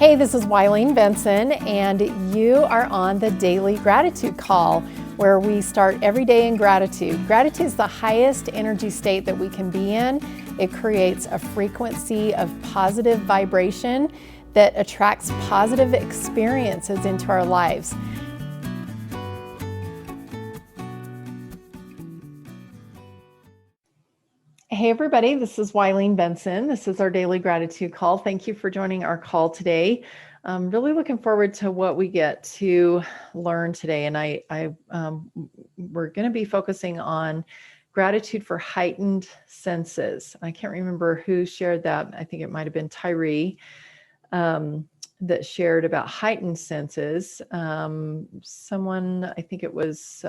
Hey, this is Wileen Benson, and you are on the Daily Gratitude Call, where we start every day in gratitude. Gratitude is the highest energy state that we can be in. It creates a frequency of positive vibration that attracts positive experiences into our lives. Hey everybody, this is Wileen Benson. This is our Daily Gratitude Call. Thank you for joining our call today. I'm really looking forward to what we get to learn today. And we're going to be focusing on gratitude for heightened senses. I can't remember who shared that. I think it might have been Tyree that shared about heightened senses. Someone, I think it was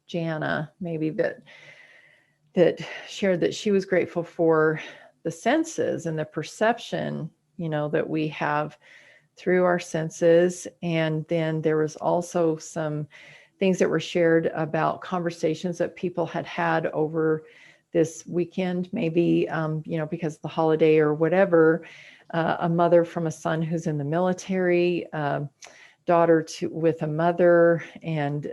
Jana, maybe, that shared that she was grateful for the senses and the perception, that we have through our senses. And then there was also some things that were shared about conversations that people had over this weekend, maybe, because of the holiday or whatever, a mother from a son who's in the military, daughter with a mother, and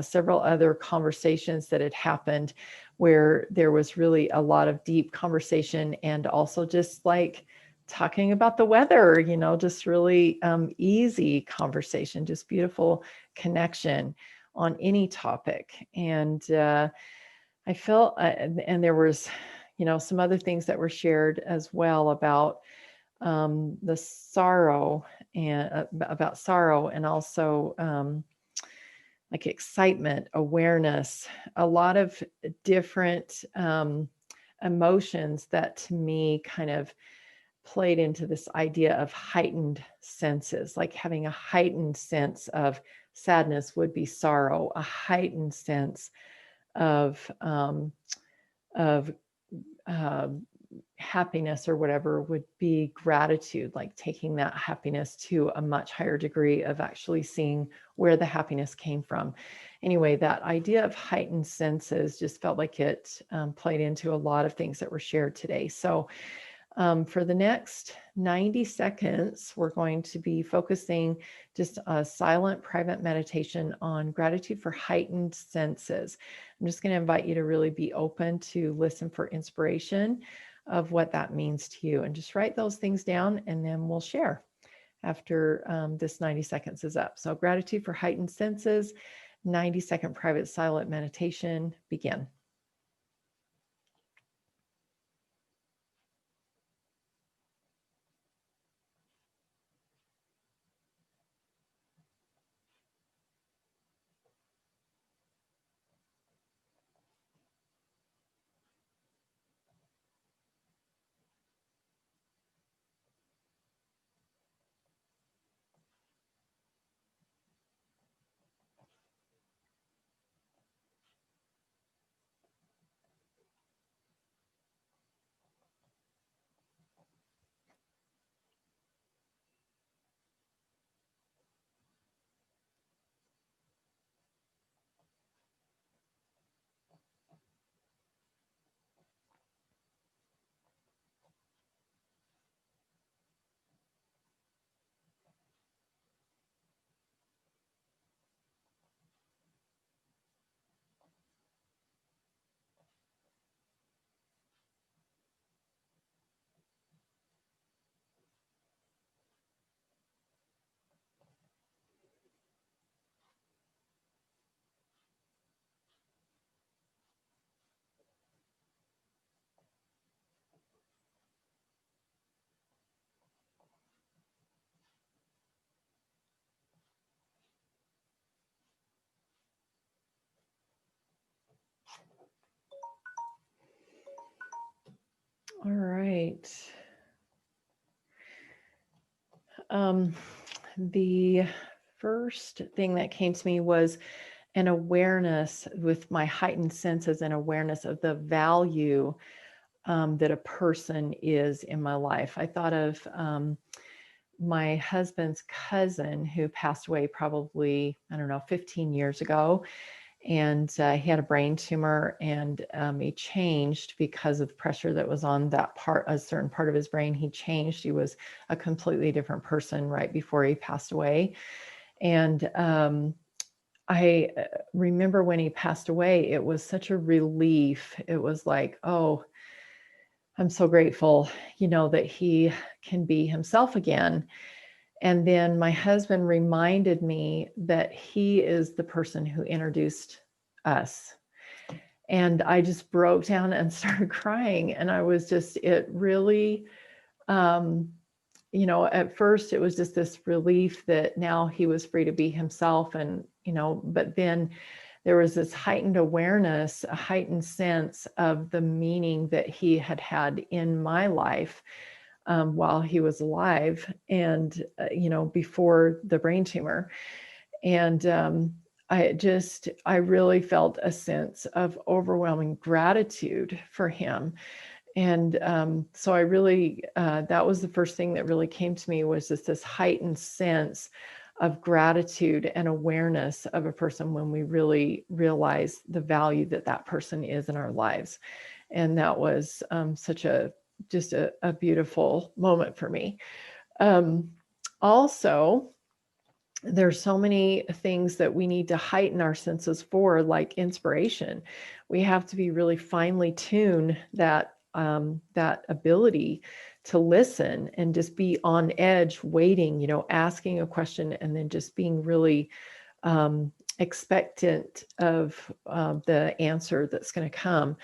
several other conversations that had happened where there was really a lot of deep conversation, and also just like talking about the weather, just really easy conversation, just beautiful connection on any topic. And I felt, and there was, some other things that were shared as well about the sorrow and about sorrow, and also like excitement, awareness, a lot of different emotions that to me kind of played into this idea of heightened senses. Like having a heightened sense of sadness would be sorrow, a heightened sense of happiness or whatever would be gratitude, like taking that happiness to a much higher degree of actually seeing where the happiness came from. Anyway, that idea of heightened senses just felt like it played into a lot of things that were shared today. So for the next 90 seconds, we're going to be focusing just a silent private meditation on gratitude for heightened senses. I'm just going to invite you to really be open to listen for inspiration of what that means to you, and just write those things down, and then we'll share after this 90 seconds is up. So gratitude for heightened senses, 90-second private silent meditation, begin. All right. The first thing that came to me was an awareness with my heightened senses, and awareness of the value that a person is in my life. I thought of my husband's cousin who passed away probably, 15 years ago. And he had a brain tumor, and he changed because of the pressure that was on that part, a certain part of his brain. He changed. He was a completely different person right before he passed away. And I remember when he passed away, it was such a relief. It was like, oh, I'm so grateful, that he can be himself again. And then my husband reminded me that he is the person who introduced us. And I just broke down and started crying. And I was just, it really, at first it was just this relief that now he was free to be himself. And, but then there was this heightened awareness, a heightened sense of the meaning that he had had in my life while he was alive, and before the brain tumor. And I really felt a sense of overwhelming gratitude for him. And so I really, that was the first thing that really came to me, was just this heightened sense of gratitude and awareness of a person when we really realize the value that that person is in our lives. And that was just a beautiful moment for me. Also, there's so many things that we need to heighten our senses for, like inspiration. We have to be really finely tuned that ability to listen and just be on edge, waiting, asking a question, and then just being really expectant of the answer that's going to come.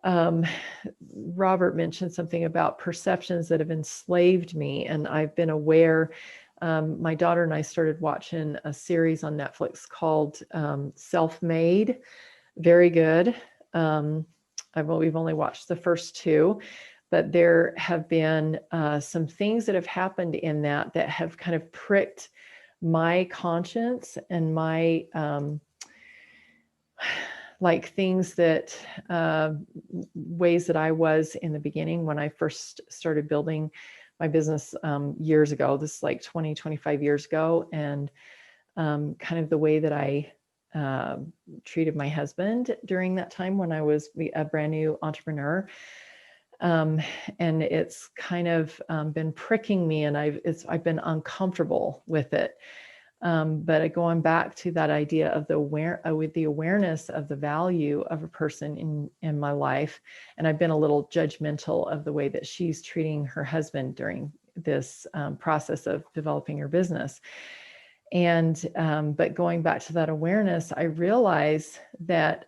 Robert mentioned something about perceptions that have enslaved me, and I've been aware. My daughter and I started watching a series on Netflix called Self-Made. Very good. We've only watched the first two, but there have been some things that have happened in that have kind of pricked my conscience and my like things that ways that I was in the beginning when I first started building my business years ago. This is like 25 years ago. And kind of the way that I treated my husband during that time when I was a brand new entrepreneur. And it's kind of been pricking me, and I've been uncomfortable with it. But going back to that idea of with the awareness of the value of a person in my life, and I've been a little judgmental of the way that she's treating her husband during this process of developing her business. And but going back to that awareness, I realize that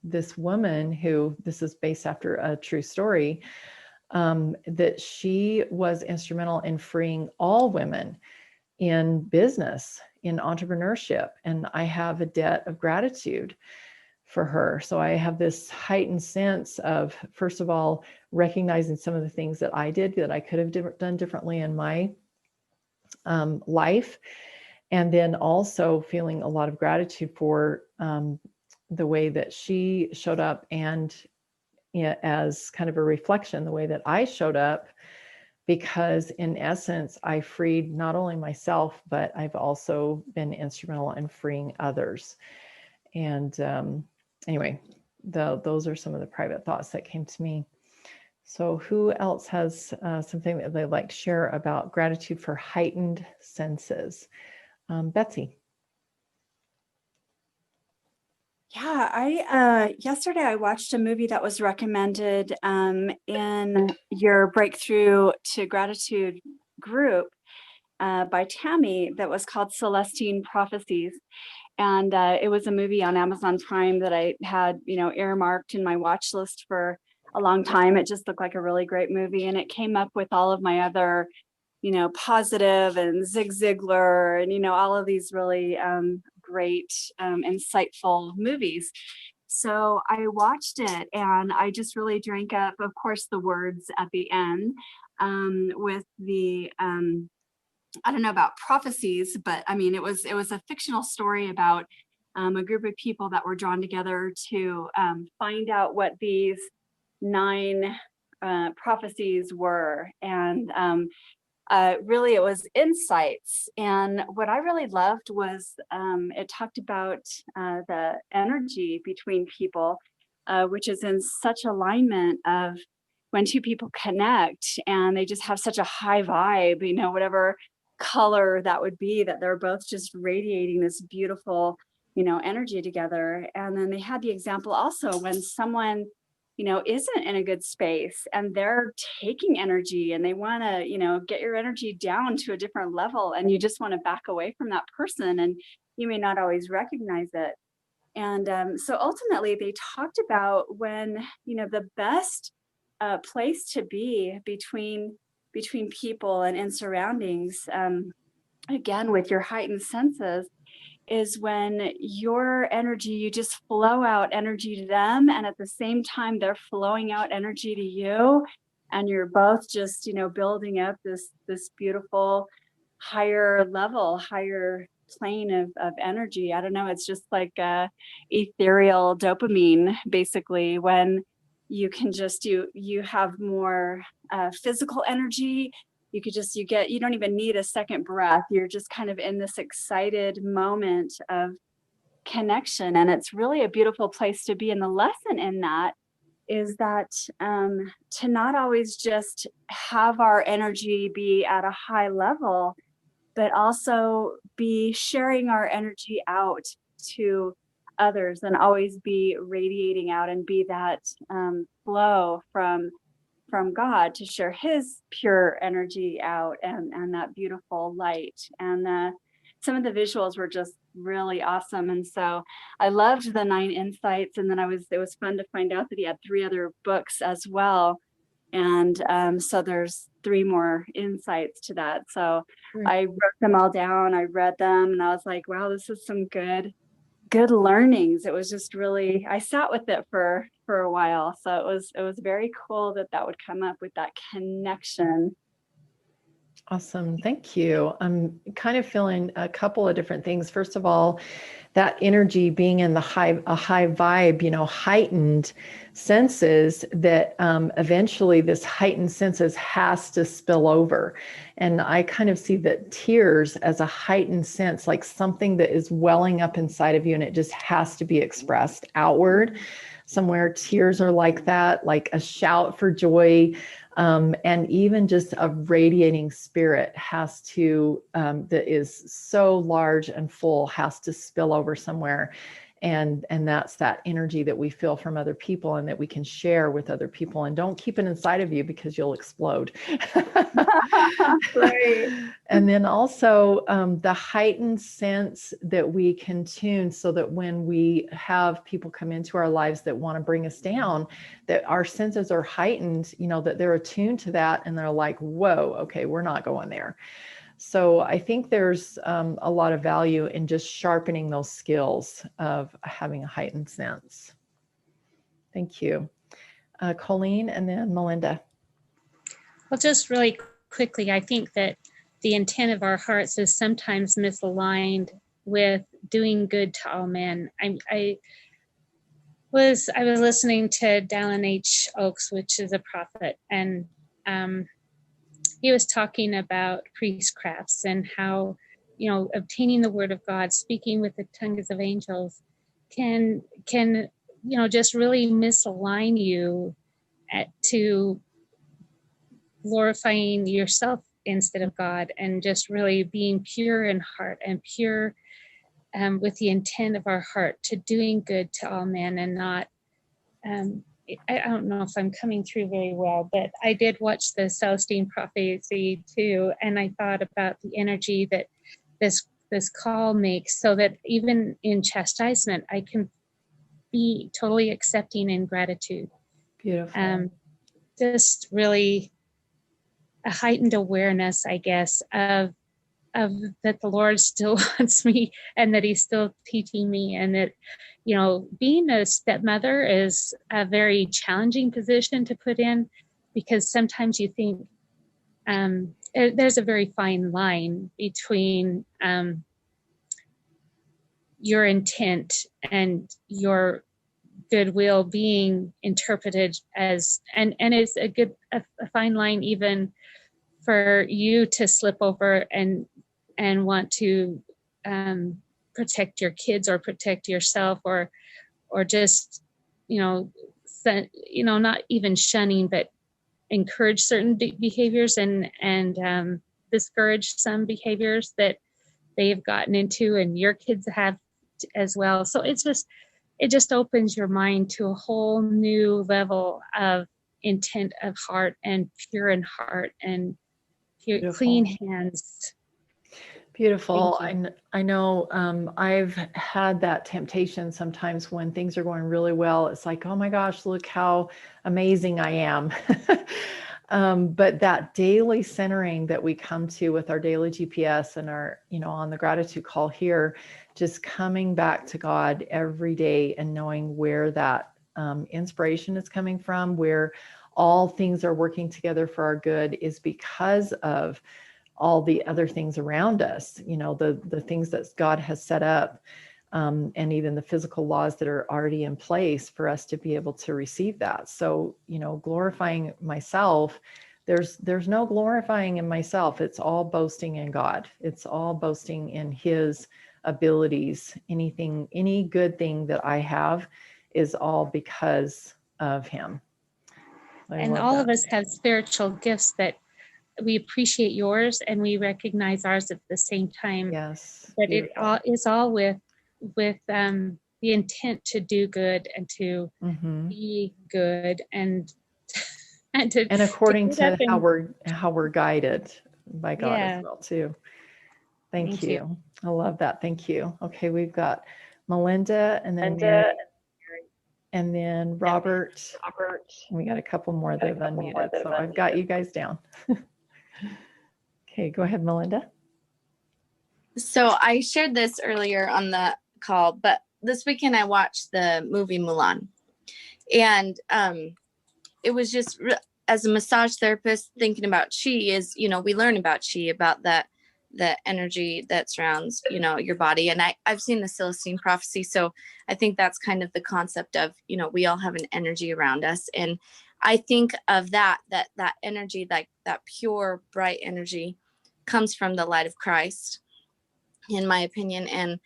this woman, who this is based after a true story, that she was instrumental in freeing all women in business, in entrepreneurship. And I have a debt of gratitude for her. So I have this heightened sense of, first of all, recognizing some of the things that I did that I could have done differently in my life. And then also feeling a lot of gratitude for the way that she showed up, and as kind of a reflection, the way that I showed up, because in essence, I freed not only myself, but I've also been instrumental in freeing others. And anyway, those are some of the private thoughts that came to me. So who else has something that they'd like to share about gratitude for heightened senses? Betsy. Yeah, I yesterday I watched a movie that was recommended in your Breakthrough to Gratitude group by Tammy, that was called Celestine Prophecies. And it was a movie on Amazon Prime that I had, earmarked in my watch list for a long time. It just looked like a really great movie, and it came up with all of my other, Positive and Zig Ziglar and, all of these really great, insightful movies. So I watched it, and I just really drank up, of course, the words at the end with the, I don't know about prophecies, but I mean, it was a fictional story about a group of people that were drawn together to find out what these 9 prophecies were. And really it was insights. And what I really loved was it talked about the energy between people, which is in such alignment of when two people connect and they just have such a high vibe, whatever color that would be, that they're both just radiating this beautiful, energy together. And then they had the example also when someone isn't in a good space and they're taking energy and they want to, get your energy down to a different level, and you just want to back away from that person, and you may not always recognize it. And so ultimately they talked about when, the best place to be between people and in surroundings, again, with your heightened senses, is when your energy, you just flow out energy to them, and at the same time they're flowing out energy to you, and you're both just building up this beautiful higher level, higher plane of energy. I don't know, it's just like ethereal dopamine, basically, when you can just you have more physical energy. You don't even need a second breath. You're just kind of in this excited moment of connection. And it's really a beautiful place to be. And the lesson in that is that to not always just have our energy be at a high level, but also be sharing our energy out to others, and always be radiating out and be that flow from God to share his pure energy out, and that beautiful light. And some of the visuals were just really awesome. And so I loved the 9 insights. And then it was fun to find out that he had 3 other books as well. And so there's 3 more insights to that. So I wrote them all down. I read them and I was like, wow, this is some good learnings. It was just really, I sat with it for a while. So it was very cool that would come up with that connection. Awesome. Thank you. I'm kind of feeling a couple of different things. First of all, that energy being in a high vibe, heightened senses, that eventually this heightened senses has to spill over. And I kind of see that tears as a heightened sense, like something that is welling up inside of you and it just has to be expressed outward somewhere. Tears are like that, like a shout for joy. And even just a radiating spirit has to, that is so large and full, has to spill over somewhere. And that's that energy that we feel from other people and that we can share with other people. And don't keep it inside of you because you'll explode. Right. And then also the heightened sense that we can tune so that when we have people come into our lives that want to bring us down, that our senses are heightened, that they're attuned to that and they're like, whoa, okay, we're not going there. So I think there's a lot of value in just sharpening those skills of having a heightened sense. Thank you. Colleen and then Melinda. Well, just really quickly, I think that the intent of our hearts is sometimes misaligned with doing good to all men. I was listening to Dallin H. Oaks, which is a prophet, and he was talking about priestcrafts and how, obtaining the word of God, speaking with the tongues of angels can just really misalign you to glorifying yourself instead of God, and just really being pure in heart and pure with the intent of our heart to doing good to all men, and not I don't know if I'm coming through very well, but I did watch the Celestine prophecy too, and I thought about the energy that this call makes, so that even in chastisement, I can be totally accepting in gratitude. Beautiful. Just really a heightened awareness, I guess, of that the Lord still wants me, and that he's still teaching me, and that, being a stepmother is a very challenging position to put in, because sometimes you think there's a very fine line between your intent and your goodwill being interpreted as, and it's a fine line even for you to slip over and want to protect your kids or protect yourself, or just, not even shunning, but encourage certain behaviors and discourage some behaviors that they've gotten into and your kids have as well. So it just opens your mind to a whole new level of intent of heart and pure in heart and pure, clean hands. Beautiful. I know I've had that temptation sometimes when things are going really well. It's like, oh my gosh, look how amazing I am. But that daily centering that we come to with our daily GPS and our, on the gratitude call here, just coming back to God every day and knowing where that inspiration is coming from, where all things are working together for our good, is because of all the other things around us, the things that God has set up, and even the physical laws that are already in place for us to be able to receive that. So, glorifying myself, there's no glorifying in myself. It's all boasting in God. It's all boasting in His abilities. Any good thing that I have is all because of Him. And all of us have spiritual gifts that we appreciate yours and we recognize ours at the same time. Yes. But it all is all with the intent to do good and to be good and according to how we're guided by God as well too. Thank you. I love that. Thank you. Okay, we've got Melinda and then Mary, and then Robert. And we got a couple more that have unmuted. So I've got you guys down. Okay, go ahead, Melinda. So I shared this earlier on the call, but this weekend I watched the movie Mulan. And it was just, as a massage therapist, thinking about chi is, we learn about chi, about the energy that surrounds, your body. And I've seen the Celestine prophecy. So I think that's kind of the concept of, we all have an energy around us. And I think of that energy, like that pure, bright energy comes from the light of Christ, in my opinion. And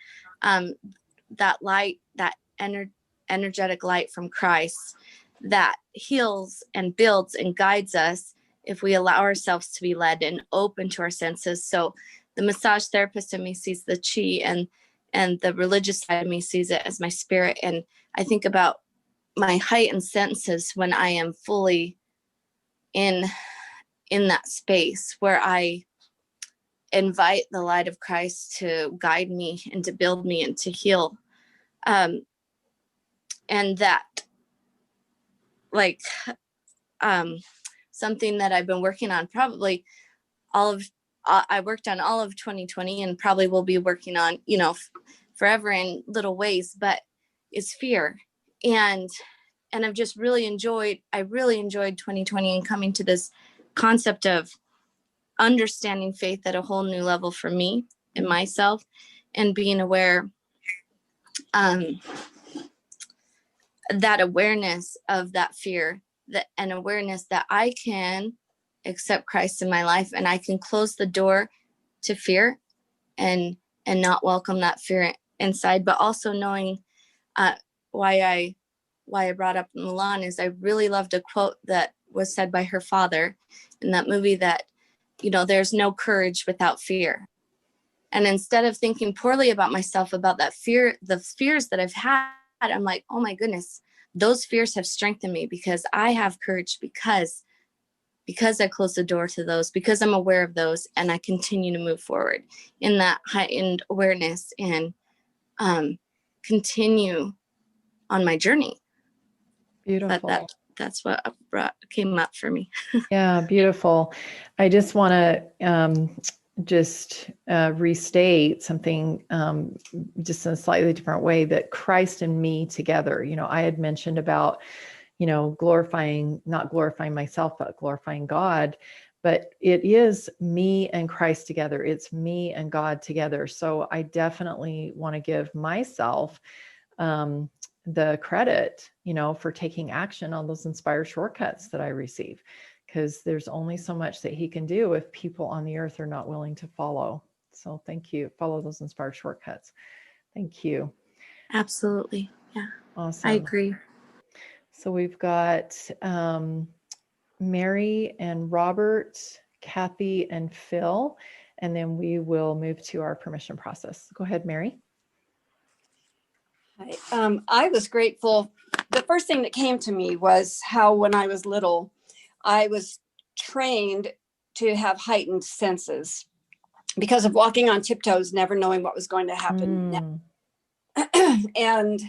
that light, that energetic light from Christ that heals and builds and guides us if we allow ourselves to be led and open to our senses. So the massage therapist in me sees the chi, and the religious side of me sees it as my spirit. And I think about my heightened senses when I am fully in that space where I invite the light of Christ to guide me and to build me and to heal. And that, like, something that I've been working on probably I worked on all of 2020 and probably will be working on, forever in little ways, but it's fear. And I've just really enjoyed 2020 and coming to this concept of understanding faith at a whole new level for me and myself, and being aware, that awareness of that fear, that an awareness that I can accept Christ in my life and I can close the door to fear and not welcome that fear inside. But also knowing why I brought up Mulan is I really loved a quote that was said by her father in that movie that, there's no courage without fear. And instead of thinking poorly about myself, about that fear, the fears that I've had, I'm like, oh my goodness, those fears have strengthened me because I have courage because I close the door to those, because I'm aware of those, and I continue to move forward in that heightened awareness and continue on my journey. Beautiful. But that's what came up for me. Yeah, beautiful. I just want to restate something just in a slightly different way, that Christ and me together, I had mentioned about, not glorifying myself, but glorifying God. But it is me and Christ together. It's me and God together. So I definitely want to give myself the credit, for taking action on those inspired shortcuts that I receive. because there's only so much that he can do if people on the earth are not willing to follow. So thank you. Follow those inspired shortcuts. Thank you. Absolutely. Yeah. Awesome. I agree. So we've got Mary and Robert, Kathy and Phil, and then we will move to our permission process. Go ahead, Mary. I was grateful. The first thing that came to me was how when I was little, I was trained to have heightened senses because of walking on tiptoes, never knowing what was going to happen. And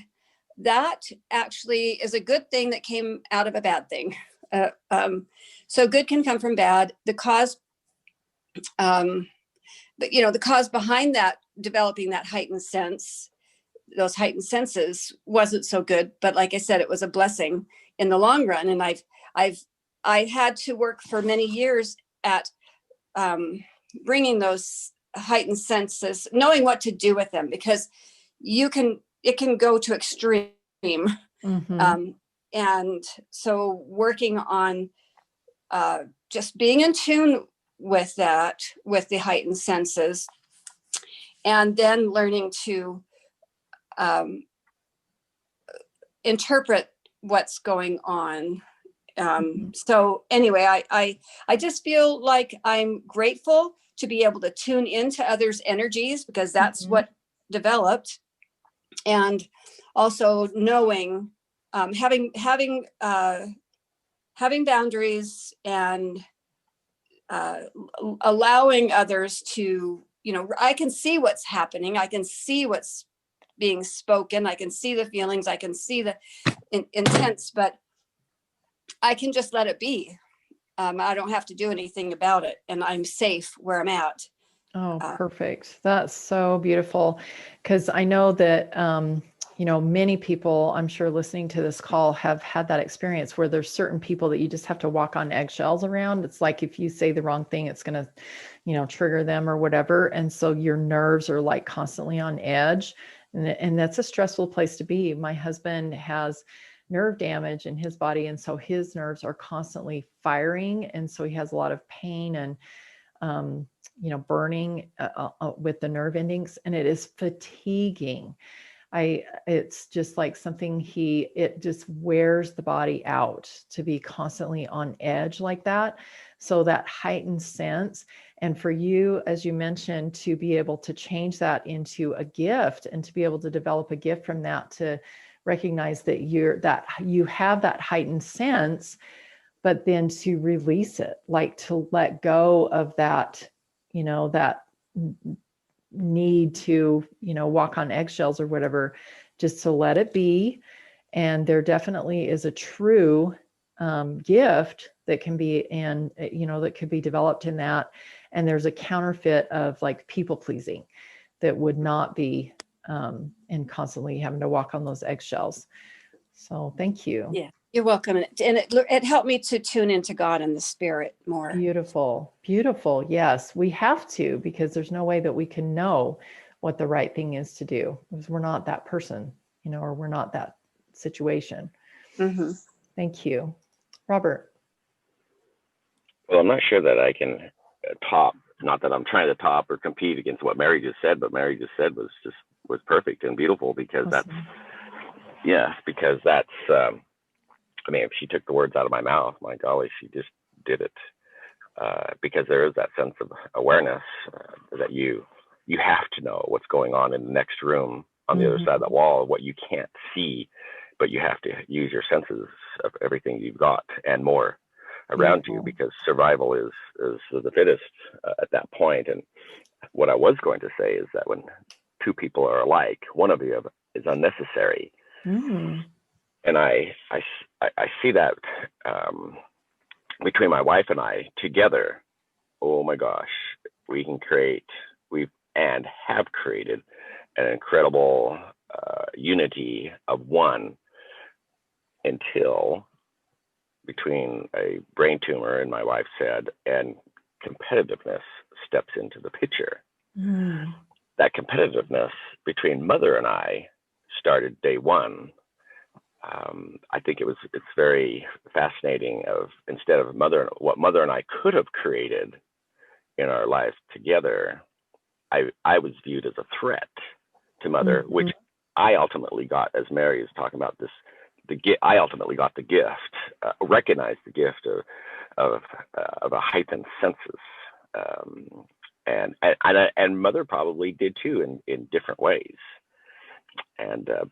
that actually is a good thing that came out of a bad thing. So good can come from bad. The cause, but the cause behind that, developing that heightened sense, those heightened senses wasn't so good. But like I said, it was a blessing in the long run. And I had to work for many years at bringing those heightened senses, knowing what to do with them, because it can go to extreme. And so working on just being in tune with that, with the heightened senses, and then learning to interpret what's going on. So anyway, I just feel like I'm grateful to be able to tune into others' energies, because that's what developed. And also knowing, having boundaries and allowing others to, I can see what's happening. I can see what's being spoken. I can see the feelings. I can see the intents, but I can just let it be. I don't have to do anything about it, and I'm safe where I'm at. Oh, perfect. That's so beautiful. Because I know that, many people, I'm sure listening to this call, have had that experience where there's certain people that you just have to walk on eggshells around. It's like if you say the wrong thing, it's going to, trigger them or whatever. And so your nerves are like constantly on edge. And that's a stressful place to be. My husband has nerve damage in his body, and so his nerves are constantly firing. And so he has a lot of pain and burning with the nerve endings, and it is fatiguing. It's just like something it just wears the body out to be constantly on edge like that. So that heightened sense, and for you, as you mentioned, to be able to change that into a gift and to be able to develop a gift from that, to recognize that you have that heightened sense, but then to release it, like to let go of that, that need to, walk on eggshells or whatever, just to let it be. And there definitely is a true gift that can be that could be developed in that. And there's a counterfeit of like people pleasing that would not be and constantly having to walk on those eggshells. So thank you. Yeah, you're welcome. And it helped me to tune into God and the spirit more. Beautiful. Beautiful. Yes, we have to, because there's no way that we can know what the right thing is to do, because we're not that person, or we're not that situation. Thank you. Robert. Well, I'm not sure that I can top, not that I'm trying to top or compete against what Mary just said, but Mary just said was perfect and beautiful, because Awesome. that's if she took the words out of my mouth, my golly, she just did it. Because there is that sense of awareness that you have to know what's going on in the next room on the other side of that wall, what you can't see, but you have to use your senses of everything you've got and more around you, because survival is the fittest at that point. And what I was going to say is that when two people are alike, one of you is unnecessary. And I see that between my wife and I together. Oh my gosh, we can create, and have created an incredible unity of one, until between a brain tumor in my wife's head and competitiveness steps into the picture. That competitiveness between Mother and I started day one, I think it's very fascinating of instead of what mother and I could have created in our lives together, I was viewed as a threat to mother, Mm-hmm. which I ultimately got, as Mary is talking about this, I ultimately got the gift, recognized the gift of a heightened senses, and mother probably did too in different ways,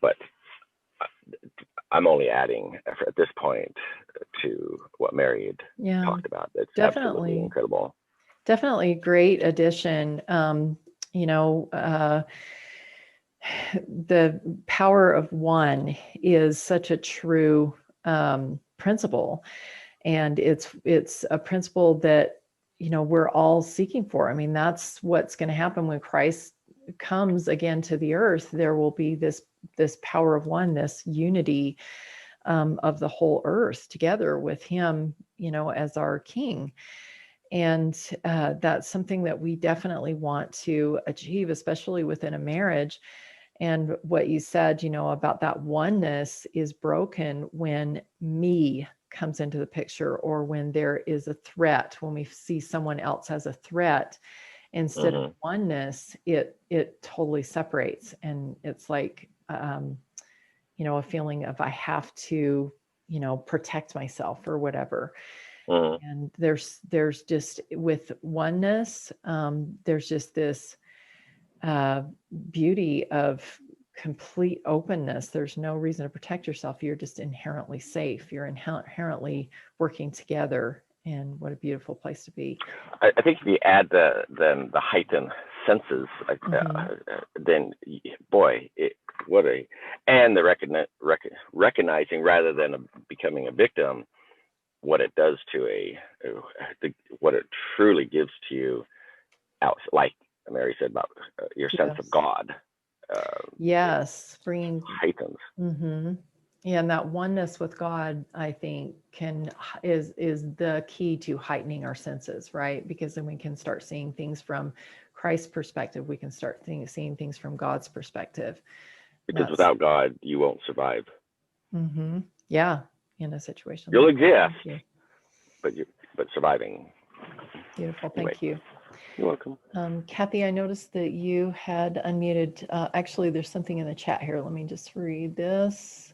but I'm only adding at this point to what Mary had talked about. It's absolutely incredible. Definitely great addition. The power of one is such a true principle, and it's a principle that we're all seeking for. I mean, that's what's going to happen when Christ comes again to the earth. There will be this power of one, this unity of the whole earth together with him, as our king. And that's something that we definitely want to achieve, especially within a marriage. And what you said, about that oneness is broken when me comes into the picture, or when there is a threat, when we see someone else as a threat instead of oneness, it totally separates. And it's like, a feeling of I have to, protect myself or whatever. And there's just with oneness, there's just this beauty of complete openness. There's no reason to protect yourself. You're just inherently safe. You're inherently working together. And what a beautiful place to be. I think if you add the heightened senses, then boy, and the recognizing rather than becoming a victim, what it does to what it truly gives to you, like Mary said about your sense of God. Yes, bringing heightens. Yeah, and that oneness with God, I think, is the key to heightening our senses, right? Because then we can start seeing things from Christ's perspective. We can start seeing things from God's perspective. Because without God, you won't survive. Yeah, in a situation. You'll exist, but surviving. Beautiful. Thank you. You're welcome. Kathy, I noticed that you had unmuted. Actually, there's something in the chat here. Let me just read this.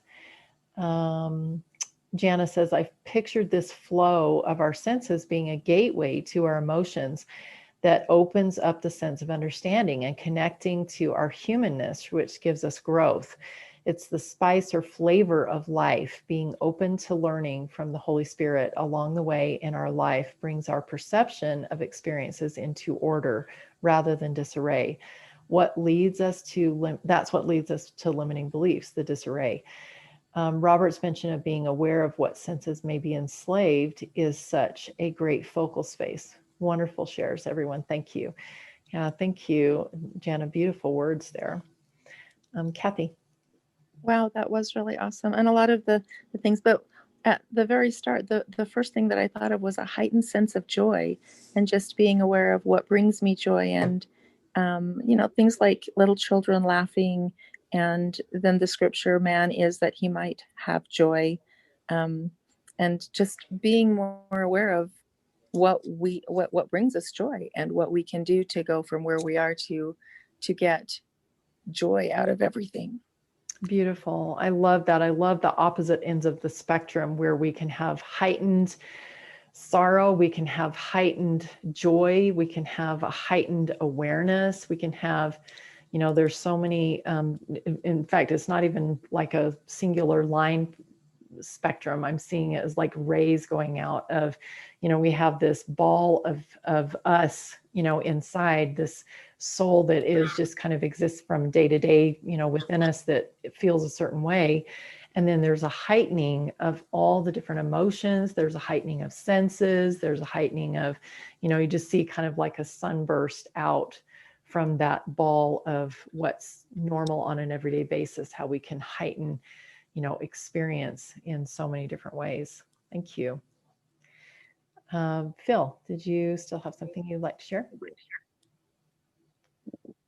Jana says, I've pictured this flow of our senses being a gateway to our emotions that opens up the sense of understanding and connecting to our humanness, which gives us growth. It's the spice or flavor of life. Being open to learning from the Holy Spirit along the way in our life brings our perception of experiences into order rather than disarray. That's what leads us to limiting beliefs, the disarray. Robert's mention of being aware of what senses may be enslaved is such a great focal space. Wonderful shares, everyone. Thank you. Yeah, thank you, Jana. Beautiful words there. Kathy. Wow, that was really awesome. And a lot of the things, but at the very start, the first thing that I thought of was a heightened sense of joy and just being aware of what brings me joy. And, things like little children laughing. And then the scripture, man is that he might have joy. And just being more aware of what brings us joy and what we can do to go from where we are to get joy out of everything. Beautiful. I love that. I love the opposite ends of the spectrum where we can have heightened sorrow, we can have heightened joy, we can have a heightened awareness, we can have, there's so many, in fact, it's not even like a singular line spectrum. I'm seeing it as like rays going out of, we have this ball of us, inside this soul that is just kind of exists from day to day, within us, that it feels a certain way. And then there's a heightening of all the different emotions. There's a heightening of senses. There's a heightening of, you just see kind of like a sunburst out from that ball of what's normal on an everyday basis, how we can heighten, experience in so many different ways. Thank you. Phil, did you still have something you'd like to share?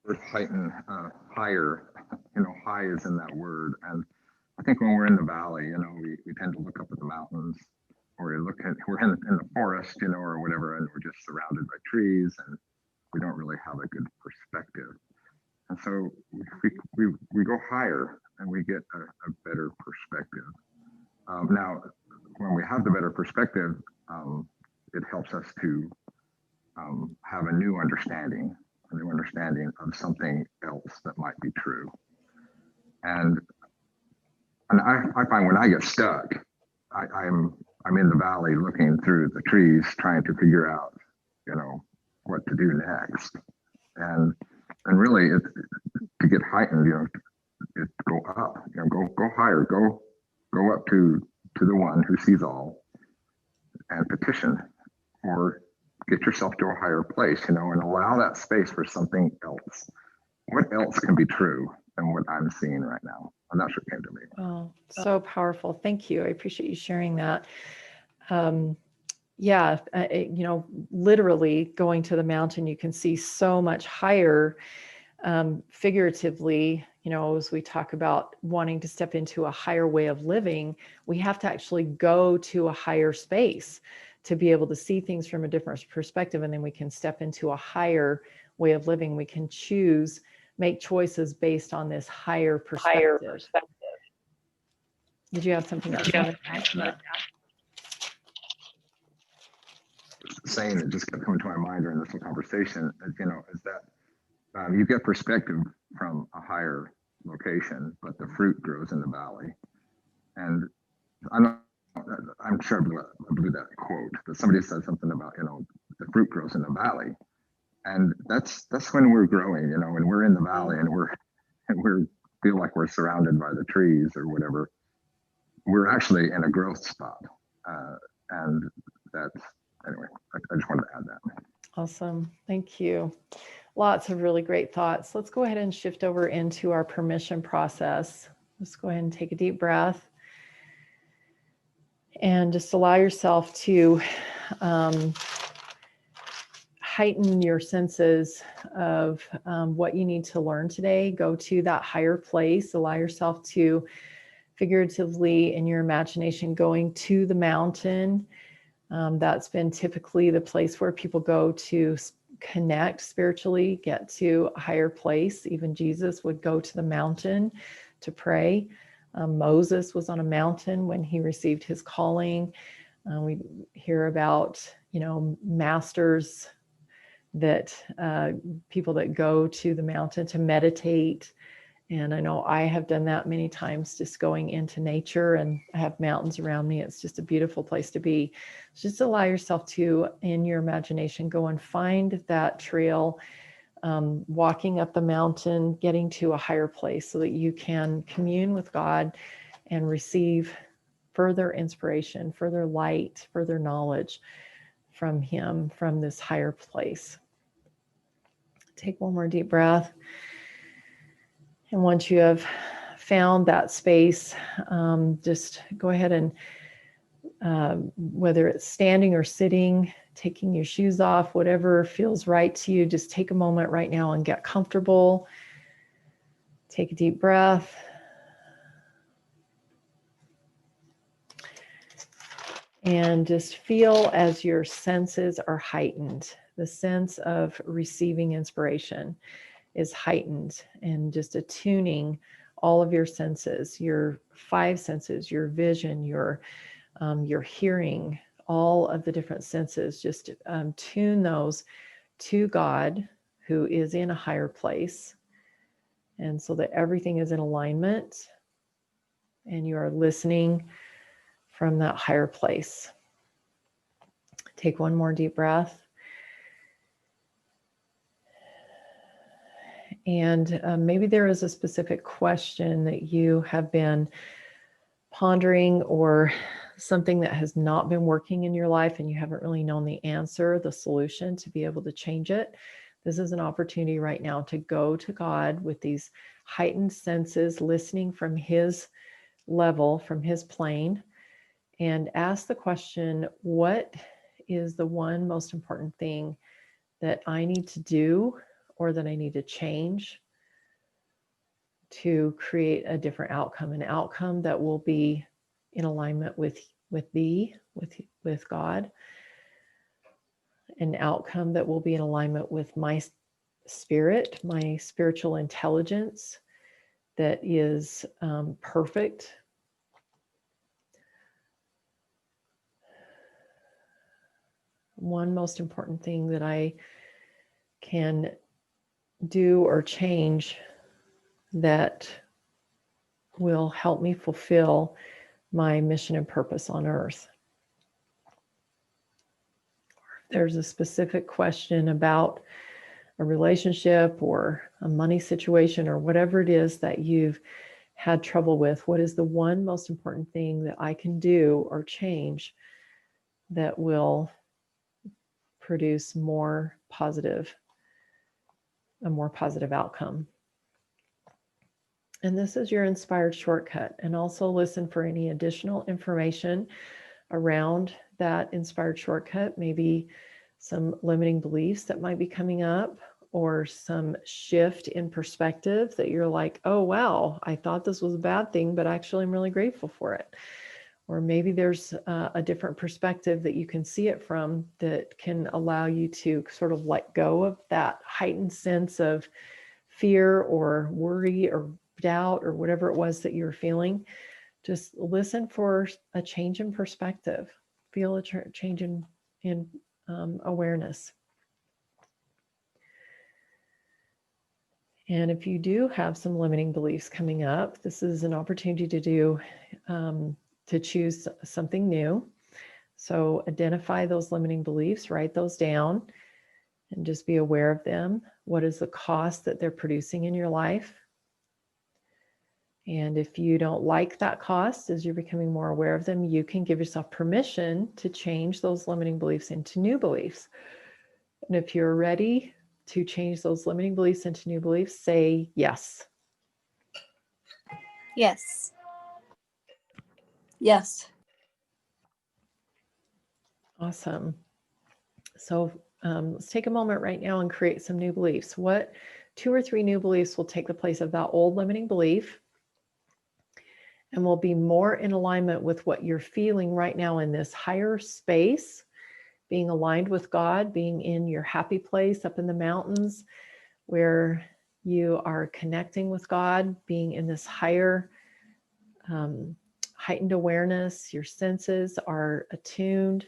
Word heighten, higher, high is in that word. And I think when we're in the valley, we tend to look up at the mountains, or we're in the forest, or whatever, and we're just surrounded by trees, and we don't really have a good perspective. And so we go higher and we get a better perspective. Now, when we have the better perspective, it helps us to have a new understanding of something else that might be true. And I find when I get stuck, I'm in the valley looking through the trees, trying to figure out, what to do next. And really, to get heightened, it go up, go higher, go up to the one who sees all, and petition, or get yourself to a higher place, and allow that space for something else. What else can be true than what I'm seeing right now? And that's what came to me. Oh, so powerful. Thank you. I appreciate you sharing that. Yeah, literally going to the mountain, you can see so much higher. Figuratively, as we talk about wanting to step into a higher way of living, we have to actually go to a higher space to be able to see things from a different perspective. And then we can step into a higher way of living. We can make choices based on this higher perspective. Did you have something else? Saying that just kept coming to my mind during this whole conversation, is that you get perspective from a higher location, but the fruit grows in the valley. And I'm sure I blew that quote, but somebody said something about, the fruit grows in the valley. And that's when we're growing, when we're in the valley and we feel like we're surrounded by the trees or whatever. We're actually in a growth spot. And that's, anyway, I just wanted to add that. Awesome. Thank you. Lots of really great thoughts. Let's go ahead and shift over into our permission process. Let's go ahead and take a deep breath and just allow yourself to heighten your senses of what you need to learn today. Go to that higher place. Allow yourself to, figuratively in your imagination, going to the mountain. That's been typically the place where people go to connect spiritually, get to a higher place. Even Jesus would go to the mountain to pray. Moses was on a mountain when he received his calling. We hear about, masters that people that go to the mountain to meditate. And I know I have done that many times, just going into nature, and I have mountains around me. It's just a beautiful place to be. Just allow yourself to, in your imagination, go and find that trail, walking up the mountain, getting to a higher place so that you can commune with God and receive further inspiration, further light, further knowledge from Him, from this higher place. Take one more deep breath. And once you have found that space, just go ahead and whether it's standing or sitting, taking your shoes off, whatever feels right to you, just take a moment right now and get comfortable. Take a deep breath. And just feel as your senses are heightened. The sense of receiving inspiration is heightened, and just attuning all of your senses, your 5 senses, your vision, your hearing, all of the different senses, just tune those to God, who is in a higher place. And so that everything is in alignment and you are listening from that higher place. Take one more deep breath. And maybe there is a specific question that you have been pondering, or something that has not been working in your life and you haven't really known the answer, the solution to be able to change it. This is an opportunity right now to go to God with these heightened senses, listening from His level, from His plane, and ask the question, what is the one most important thing that I need to do, or that I need to change, to create a different outcome, an outcome that will be in alignment with thee, with God, an outcome that will be in alignment with my spirit, my spiritual intelligence that is perfect. One most important thing that I can do or change that will help me fulfill my mission and purpose on earth. If there's a specific question about a relationship or a money situation or whatever it is that you've had trouble with, what is the one most important thing that I can do or change that will produce a more positive outcome? And this is your inspired shortcut. And also listen for any additional information around that inspired shortcut, maybe some limiting beliefs that might be coming up, or some shift in perspective that you're like, oh, wow, I thought this was a bad thing, but actually I'm really grateful for it. Or maybe there's a different perspective that you can see it from that can allow you to sort of let go of that heightened sense of fear or worry or doubt or whatever it was that you're feeling. Just listen for a change in perspective. Feel a change in awareness. And if you do have some limiting beliefs coming up, this is an opportunity to choose something new. So identify those limiting beliefs, write those down, and just be aware of them. What is the cost that they're producing in your life? And if you don't like that cost, as you're becoming more aware of them, you can give yourself permission to change those limiting beliefs into new beliefs. And if you're ready to change those limiting beliefs into new beliefs, say yes. Yes. Yes. Awesome. So let's take a moment right now and create some new beliefs. What 2 or 3 new beliefs will take the place of that old limiting belief and will be more in alignment with what you're feeling right now in this higher space, being aligned with God, being in your happy place up in the mountains where you are connecting with God, being in this higher heightened awareness, your senses are attuned.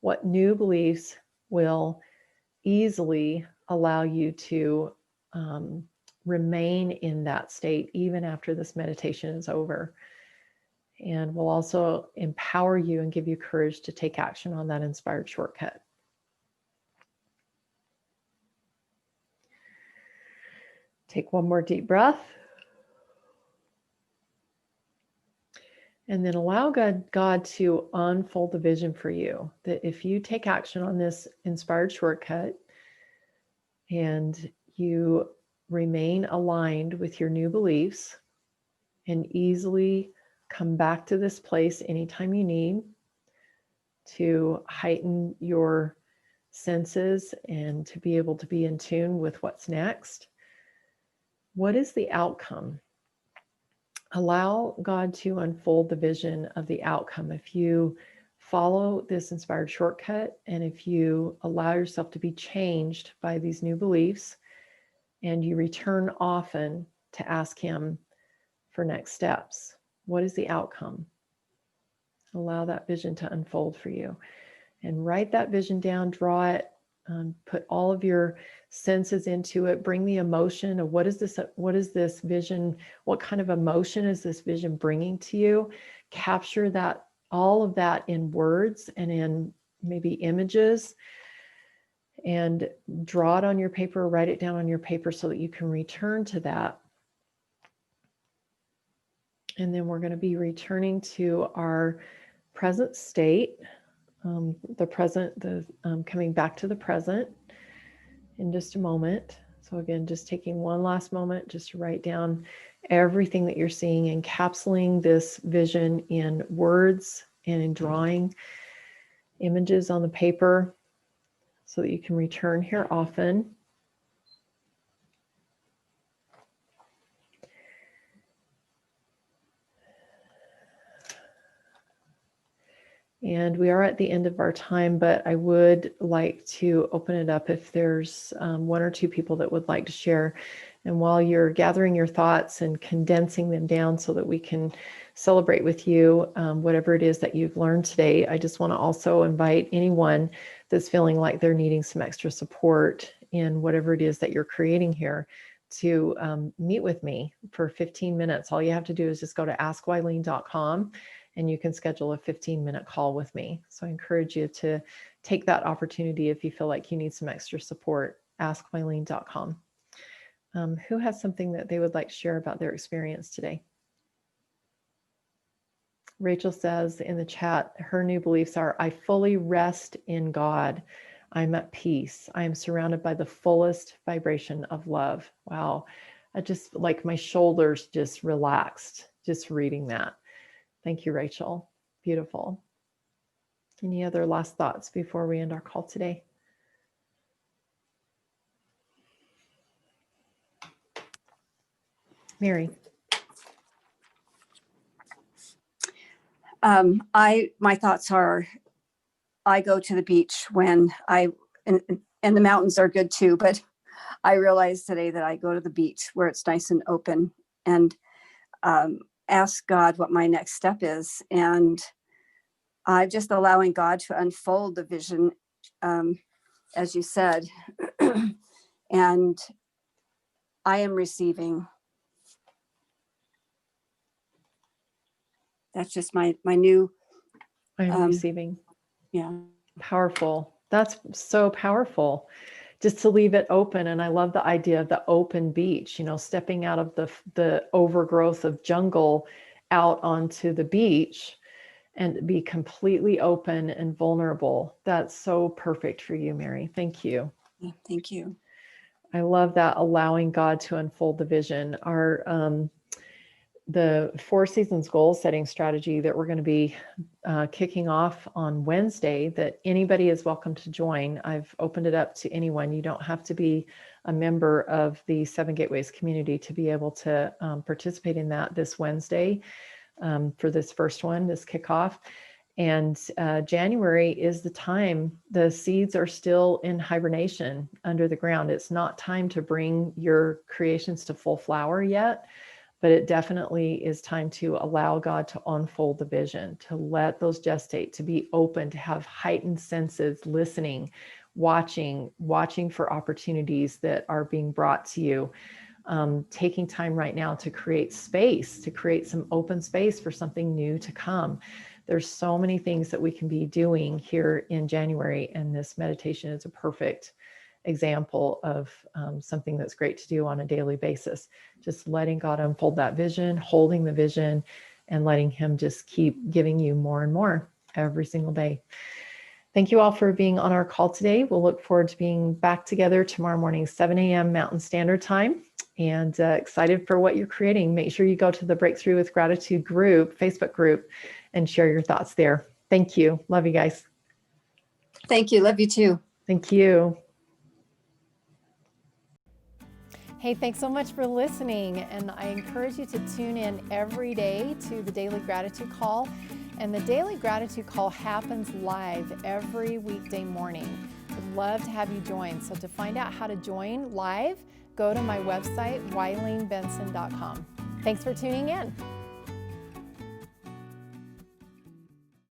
What new beliefs will easily allow you to remain in that state even after this meditation is over, and will also empower you and give you courage to take action on that inspired shortcut. Take one more deep breath. And then allow God to unfold the vision for you, that if you take action on this inspired shortcut and you remain aligned with your new beliefs and easily come back to this place anytime you need to heighten your senses and to be able to be in tune with what's next, what is the outcome? Allow God to unfold the vision of the outcome. If you follow this inspired shortcut and if you allow yourself to be changed by these new beliefs and you return often to ask Him for next steps, what is the outcome? Allow that vision to unfold for you and write that vision down, draw it, put all of your senses into it, bring the emotion of what is this vision, what kind of emotion is this vision bringing to you? Capture that, all of that in words and in maybe images, and draw it on your paper, write it down on your paper so that you can return to that. And then we're going to be returning to our present state, coming back to the present in just a moment. So again, just taking one last moment just to write down everything that you're seeing, encapsulating this vision in words and in drawing images on the paper so that you can return here often. And we are at the end of our time, but I would like to open it up if there's one or two people that would like to share. And while you're gathering your thoughts and condensing them down so that we can celebrate with you whatever it is that you've learned today, I just want to also invite anyone that's feeling like they're needing some extra support in whatever it is that you're creating here to meet with me for 15 minutes. All you have to do is just go to askwylene.com and you can schedule a 15-minute call with me. So I encourage you to take that opportunity if you feel like you need some extra support, askwylene.com. Who has something that they would like to share about their experience today? Rachel says in the chat, her new beliefs are, I fully rest in God. I'm at peace. I am surrounded by the fullest vibration of love. Wow. I just, like, my shoulders just relaxed just reading that. Thank you, Rachel. Beautiful. Any other last thoughts before we end our call today? Mary. My thoughts are, I go to the beach when and the mountains are good too, but I realized today that I go to the beach where it's nice and open and ask God what my next step is. And I'm just allowing God to unfold the vision, as you said, and I am receiving. That's just my new. I'm receiving. Yeah. Powerful. That's so powerful. Just to leave it open. And I love the idea of the open beach, stepping out of the overgrowth of jungle out onto the beach and be completely open and vulnerable. That's so perfect for you, Mary. Thank you. Thank you. I love that, allowing God to unfold the vision. The 4 seasons goal setting strategy that we're going to be kicking off on Wednesday, that anybody is welcome to join. I've opened it up to anyone. You don't have to be a member of the 7 Gateways community to be able to participate in that this Wednesday for this first one, this kickoff. And January is the time. The seeds are still in hibernation under the ground. It's not time to bring your creations to full flower yet. But it definitely is time to allow God to unfold the vision, to let those gestate, to be open, to have heightened senses, listening, watching for opportunities that are being brought to you. Taking time right now to create space, to create some open space for something new to come. There's so many things that we can be doing here in January, and this meditation is a perfect example of something that's great to do on a daily basis. Just letting God unfold that vision, holding the vision, and letting him just keep giving you more and more every single day. Thank you all for being on our call today. We'll look forward to being back together tomorrow morning, 7 a.m. Mountain Standard Time, and excited for what you're creating. Make sure you go to the Breakthrough with Gratitude group, Facebook group, and share your thoughts there. Thank you. Love you guys. Thank you. Love you too. Thank you. Hey, thanks so much for listening. And I encourage you to tune in every day to the Daily Gratitude Call. And the Daily Gratitude Call happens live every weekday morning. I'd love to have you join. So to find out how to join live, go to my website, wylenebenson.com. Thanks for tuning in.